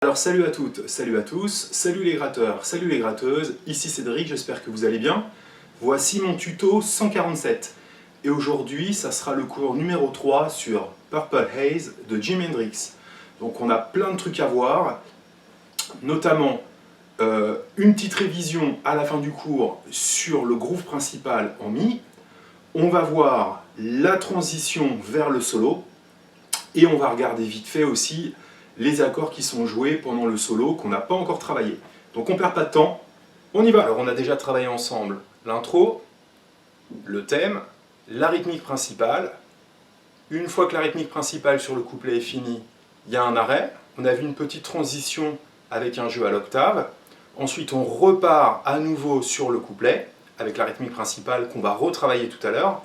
Alors salut à toutes, salut à tous, salut les gratteurs, salut les gratteuses, ici Cédric, j'espère que vous allez bien. Voici mon tuto 147. Et aujourd'hui, ça sera le cours numéro 3 sur Purple Haze de Jimi Hendrix. Donc on a plein de trucs à voir, notamment une petite révision à la fin du cours sur le groove principal en Mi. On va voir la transition vers le solo, et on va regarder vite fait aussi les accords qui sont joués pendant le solo qu'on n'a pas encore travaillé. Donc on perd pas de temps, on y va. Alors on a déjà travaillé ensemble l'intro, le thème, la rythmique principale. Une fois que la rythmique principale sur le couplet est finie, il y a un arrêt. On a vu une petite transition avec un jeu à l'octave. Ensuite on repart à nouveau sur le couplet avec la rythmique principale qu'on va retravailler tout à l'heure.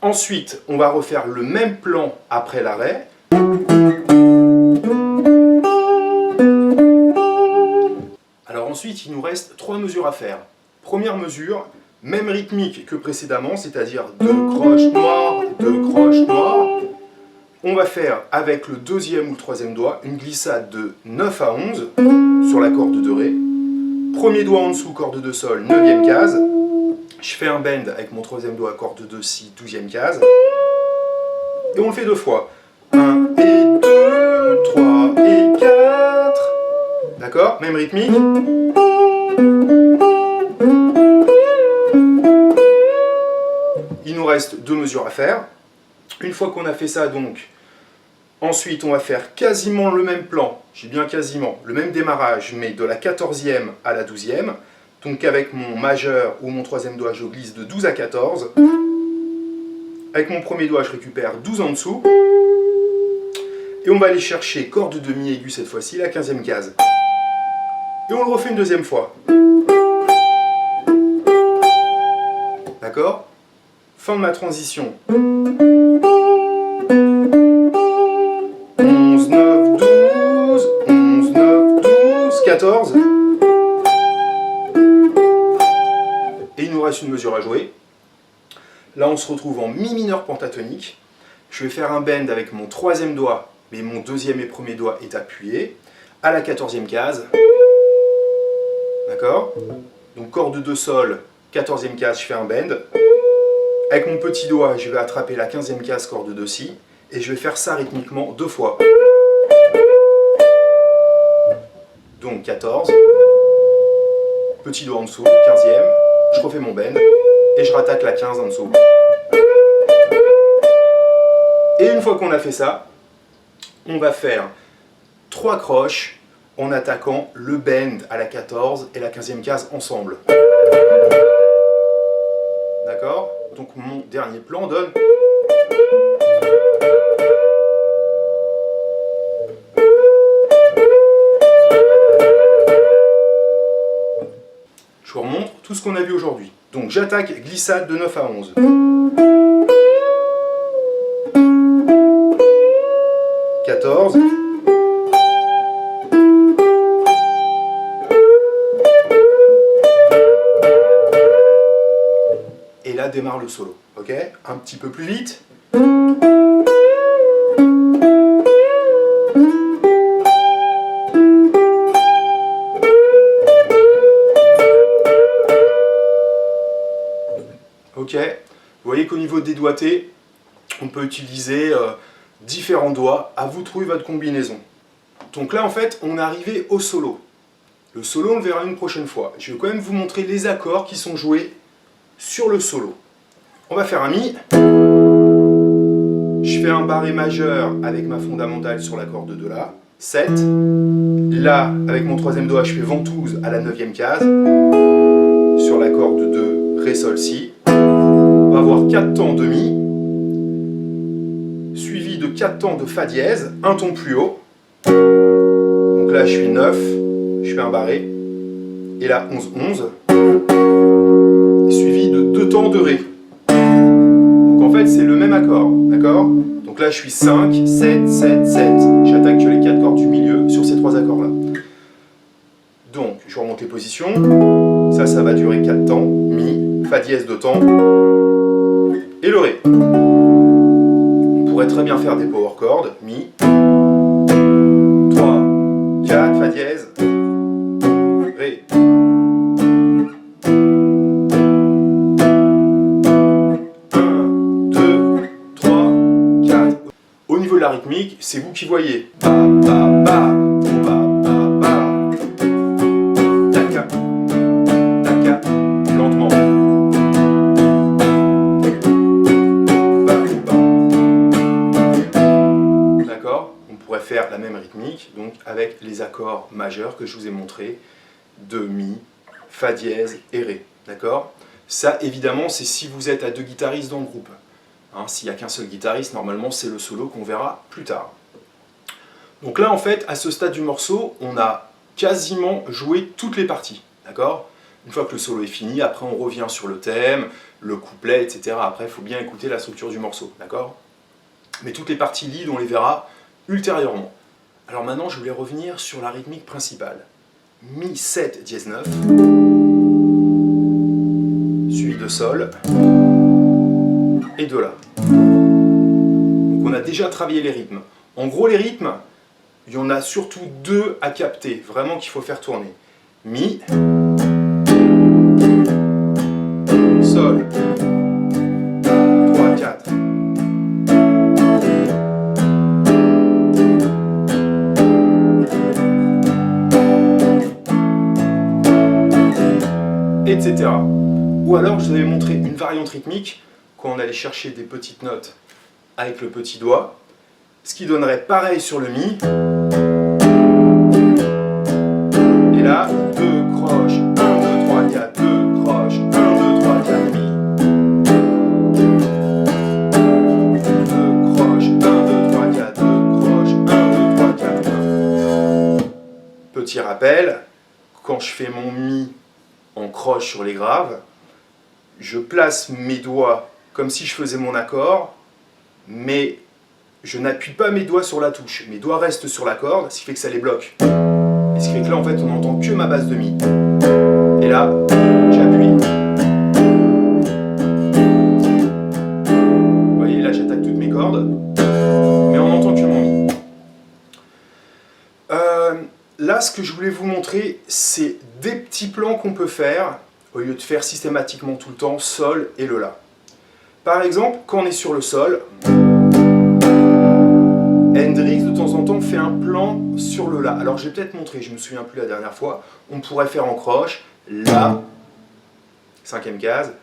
Ensuite on va refaire le même plan après l'arrêt. Alors ensuite, il nous reste 3 mesures à faire. Première mesure, même rythmique que précédemment, c'est-à-dire 2 croches noires, 2 croches noires. On va faire avec le deuxième ou le troisième doigt une glissade de 9 à 11 sur la corde de Ré. Premier doigt en dessous, corde de Sol, 9e case. Je fais un bend avec mon troisième doigt, corde de Si, 12e case. Et on le fait 2 fois. 1 et 2, 3 et 4. D'accord? Même rythmique. Il nous reste 2 mesures à faire. Une fois qu'on a fait ça, donc, ensuite on va faire quasiment le même plan, j'ai bien quasiment, le même démarrage, mais de la 14e à la 12e. Donc avec mon majeur ou mon troisième doigt, je glisse de 12 à 14. Avec mon premier doigt, je récupère 12 en dessous. Et on va aller chercher corde de Mi aigu cette fois-ci, la 15e case. Et on le refait une deuxième fois. D'accord? Fin de ma transition. 11, 9, 12, 11, 9, 12, 14. Et il nous reste une mesure à jouer. Là, on se retrouve en Mi mineur pentatonique. Je vais faire un bend avec mon troisième doigt, mais mon deuxième et premier doigt est appuyé, à la 14e case. D'accord? Donc corde de Sol, 14e case, je fais un bend. Avec mon petit doigt, je vais attraper la 15e case, corde de Si, et je vais faire ça rythmiquement 2 fois. Donc 14, petit doigt en dessous, 15e, je refais mon bend, et je rattaque la 15 en dessous. Et une fois qu'on a fait ça, on va faire 3 croches en attaquant le bend à la 14 et la 15e case ensemble. D'accord? Donc mon dernier plan donne... Je vous remontre tout ce qu'on a vu aujourd'hui. Donc j'attaque glissade de 9 à 11. Et là démarre le solo, ok? Un petit peu plus vite. Ok, vous voyez qu'au niveau des doigtés, on peut utiliser différents doigts, à vous de trouver votre combinaison. Donc là en fait, on est arrivé au solo. Le solo, on le verra une prochaine fois. Je vais quand même vous montrer les accords qui sont joués sur le solo. On va faire un Mi. Je fais un barré majeur avec ma fondamentale sur la corde de La. 7. Là, avec mon troisième doigt, je fais ventouse à la 9e case. Sur la corde de Ré, Sol, Si. On va avoir 4 temps de Mi. Suivi de 4 temps de Fa dièse. Un ton plus haut. Donc là, je suis 9. Je fais un barré. Et là, 11, 11. Suivi de 2 temps de Ré. Donc en fait, c'est le même accord. D'accord? Donc là, je suis 5, 7, 7, 7. J'attaque que les 4 cordes du milieu sur ces 3 accords-là. Donc, je remonte les positions. Ça va durer 4 temps. Mi, Fa dièse 2 temps. Et le Ré. On pourrait très bien faire des power chords. Mi, 3, 4, Fa dièse, Ré. Au niveau de la rythmique, c'est vous qui voyez. Ba, ba, ba, ba, ba, ba. Taka, taka, lentement. Ba, ba. D'accord? On pourrait faire la même rythmique, donc avec les accords majeurs que je vous ai montrés, de Mi, Fa dièse et Ré. D'accord? Ça, évidemment, c'est si vous êtes à 2 guitaristes dans le groupe. Hein, s'il n'y a qu'un seul guitariste, normalement c'est le solo qu'on verra plus tard. Donc là en fait, à ce stade du morceau, on a quasiment joué toutes les parties. D'accord? Une fois que le solo est fini, après on revient sur le thème, le couplet, etc. Après il faut bien écouter la structure du morceau. D'accord? Mais toutes les parties lead, on les verra ultérieurement. Alors maintenant je voulais revenir sur la rythmique principale. Mi 7 dièse 9, suivi de Sol, et de La. Donc on a déjà travaillé les rythmes. En gros les rythmes, il y en a surtout 2 à capter, vraiment qu'il faut faire tourner. Mi, Sol, 3, 4. Etc. Ou alors je vous avais montré une variante rythmique quand on allait chercher des petites notes avec le petit doigt, ce qui donnerait pareil sur le Mi. Et là, 2 croches, 1, 2, 3, 4, 2 croches, 1, 2, 3, 4, Mi. 2 croches, 1, 2, 3, 4, 2 croches, 1, 2, 3, 4, 1. Petit rappel, quand je fais mon Mi en croche sur les graves, je place mes doigts comme si je faisais mon accord, mais je n'appuie pas mes doigts sur la touche. Mes doigts restent sur la corde, ce qui fait que ça les bloque. Et ce qui fait que là, en fait, on n'entend que ma basse de Mi. Et là, j'appuie. Vous voyez, là, j'attaque toutes mes cordes, mais on n'entend que mon Mi. Là, ce que je voulais vous montrer, c'est des petits plans qu'on peut faire, au lieu de faire systématiquement tout le temps Sol et le La. Par exemple, quand on est sur le Sol, Hendrix de temps en temps fait un plan sur le La. Alors j'ai peut-être montré, je me souviens plus la dernière fois, on pourrait faire en croche, La, 5e case,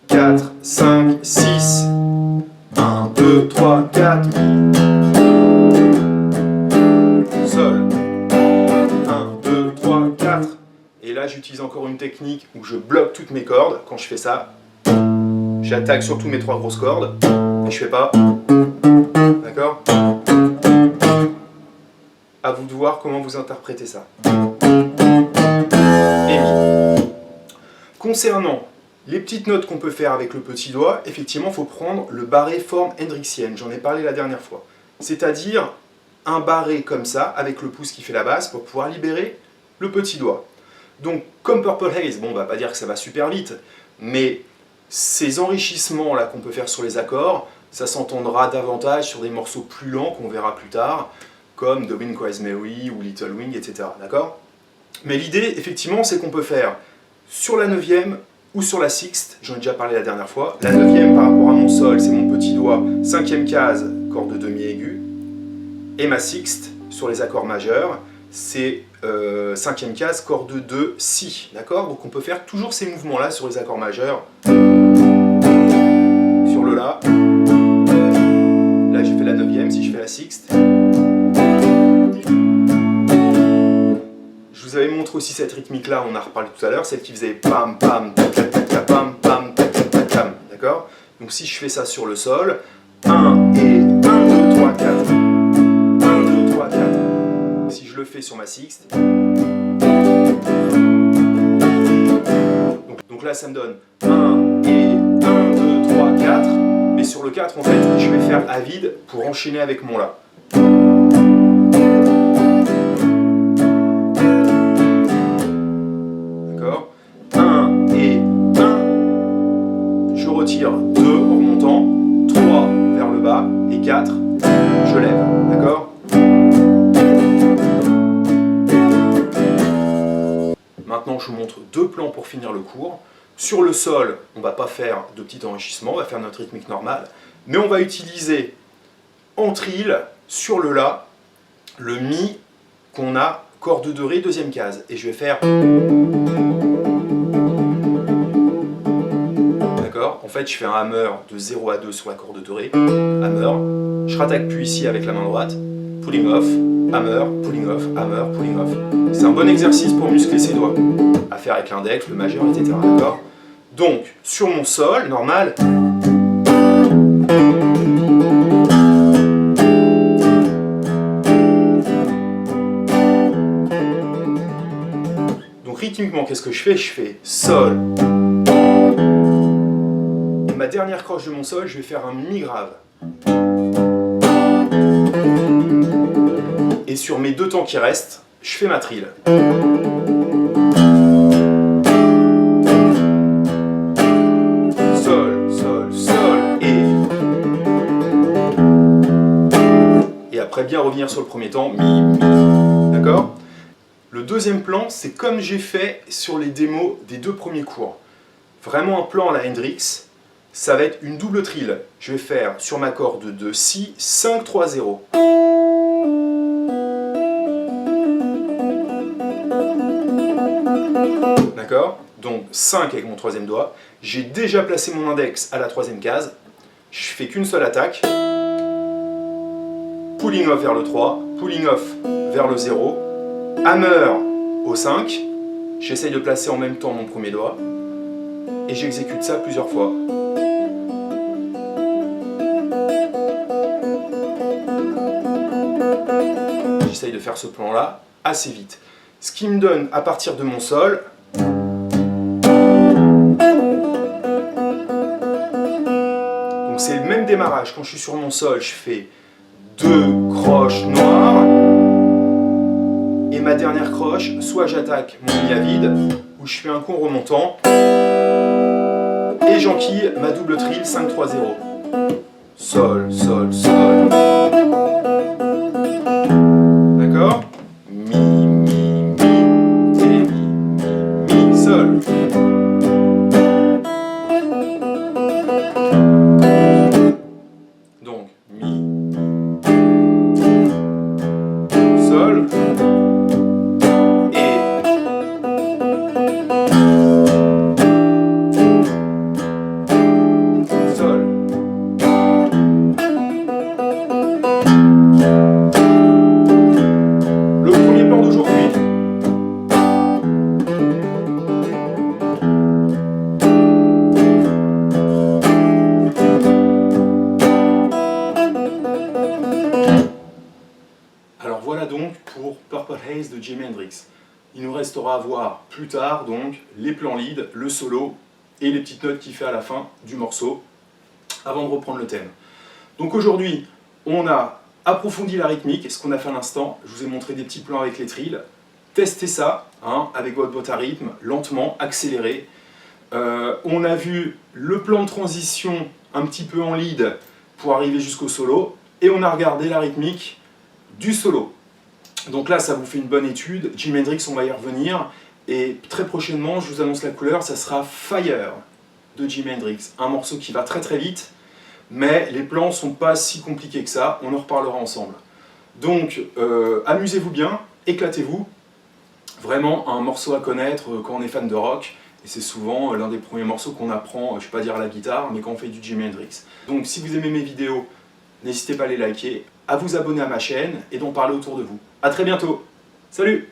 4, 5, 6, 1, 2, 3, 4, Mi, Sol, 1, 2, 3, 4. Et là j'utilise encore une technique où je bloque toutes mes cordes. Quand je fais ça, j'attaque surtout mes 3 grosses cordes, et je fais pas. D'accord? À vous de voir comment vous interprétez ça. Et Mi. Concernant les petites notes qu'on peut faire avec le petit doigt, effectivement, il faut prendre le barré forme hendrixienne. J'en ai parlé la dernière fois. C'est-à-dire un barré comme ça, avec le pouce qui fait la basse, pour pouvoir libérer le petit doigt. Donc, comme Purple Haze, bon, on va pas dire que ça va super vite, mais ces enrichissements là qu'on peut faire sur les accords, ça s'entendra davantage sur des morceaux plus lents qu'on verra plus tard, comme The Wind Cries Mary ou Little Wing, etc. D'accord? Mais l'idée, effectivement, c'est qu'on peut faire sur la 9e ou sur la sixte, j'en ai déjà parlé la dernière fois. La 9e par rapport à mon Sol, c'est mon petit doigt, 5e case, corde de demi aiguë, et ma sixte, sur les accords majeurs, c'est 5e case, corde de Si, d'accord? Donc on peut faire toujours ces mouvements-là sur les accords majeurs. Sur le La. Là j'ai fait la 9e, si je fais la sixte. Je vous avais montré aussi cette rythmique-là, on en a reparlé tout à l'heure, celle qui faisait pam pam, tac tac tac, pam pam, tac tac tac, pam, d'accord? Donc si je fais ça sur le Sol, 1 et 1, 2, 3, 4. 1, 2, 3, 4. Si je le fais sur ma sixte, donc là ça me donne 1 et 1, 2, 3, 4, mais sur le 4 en fait je vais faire à vide pour enchaîner avec mon La. D'accord? 1 et 1, je retire 2 en remontant, 3 vers le bas et 4, je lève, d'accord? Maintenant, je vous montre deux plans pour finir le cours. Sur le sol, on ne va pas faire de petit enrichissement, on va faire notre rythmique normale, mais on va utiliser en trill, sur le La, le Mi qu'on a corde de Ré, deuxième case. Et je vais faire... D'accord? En fait, je fais un hammer de 0 à 2 sur la corde de Ré, hammer, je rattaque puis ici avec la main droite, pulling off, hammer, pulling off, hammer, pulling off. C'est un bon exercice pour muscler ses doigts, à faire avec l'index, le majeur, etc. D'accord? Donc, sur mon sol, normal, donc rythmiquement, qu'est-ce que je fais? Je fais sol. Et ma dernière croche de mon sol, je vais faire un mi grave. Et sur mes deux temps qui restent, je fais ma trill. Sol, sol, sol, et après bien revenir sur le premier temps, mi, mi. D'accord? Le deuxième plan, c'est comme j'ai fait sur les démos des deux premiers cours. Vraiment un plan à la Hendrix, ça va être une double trill. Je vais faire sur ma corde de Si, 5, 3, 0. D'accord? Donc 5 avec mon troisième doigt. J'ai déjà placé mon index à la troisième case. Je fais qu'une seule attaque. Pulling off vers le 3, pulling off vers le 0. Hammer au 5. J'essaye de placer en même temps mon premier doigt. Et j'exécute ça plusieurs fois. J'essaye de faire ce plan-là assez vite. Ce qui me donne, à partir de mon sol, donc c'est le même démarrage. Quand je suis sur mon sol, je fais 2 croches noires. Et ma dernière croche, soit j'attaque mon mi à vide, ou je fais un con remontant. Et j'enquille ma double trill 5, 3, 0. Sol, sol, sol. D'accord? Mi, mi, mi, et mi, mi, mi, sol. Donc, mi, sol, et sol. Le premier plan d'aujourd'hui. Alors voilà donc pour Purple Haze de Jimi Hendrix. Il nous restera à voir plus tard donc les plans lead, le solo et les petites notes qu'il fait à la fin du morceau avant de reprendre le thème. Donc aujourd'hui, on a approfondi la rythmique, ce qu'on a fait à l'instant. Je vous ai montré des petits plans avec les trills. Testez ça avec votre boîte à rythme, lentement, accéléré. On a vu le plan de transition un petit peu en lead pour arriver jusqu'au solo. Et on a regardé la rythmique du solo. Donc là, ça vous fait une bonne étude. Jimi Hendrix, on va y revenir. Et très prochainement, je vous annonce la couleur, ça sera Fire de Jimi Hendrix. Un morceau qui va très très vite, mais les plans ne sont pas si compliqués que ça. On en reparlera ensemble. Donc, amusez-vous bien, éclatez-vous. Vraiment un morceau à connaître quand on est fan de rock. Et c'est souvent l'un des premiers morceaux qu'on apprend, je ne vais pas dire à la guitare, mais quand on fait du Jimi Hendrix. Donc si vous aimez mes vidéos, n'hésitez pas à les liker, à vous abonner à ma chaîne et d'en parler autour de vous. A très bientôt. Salut!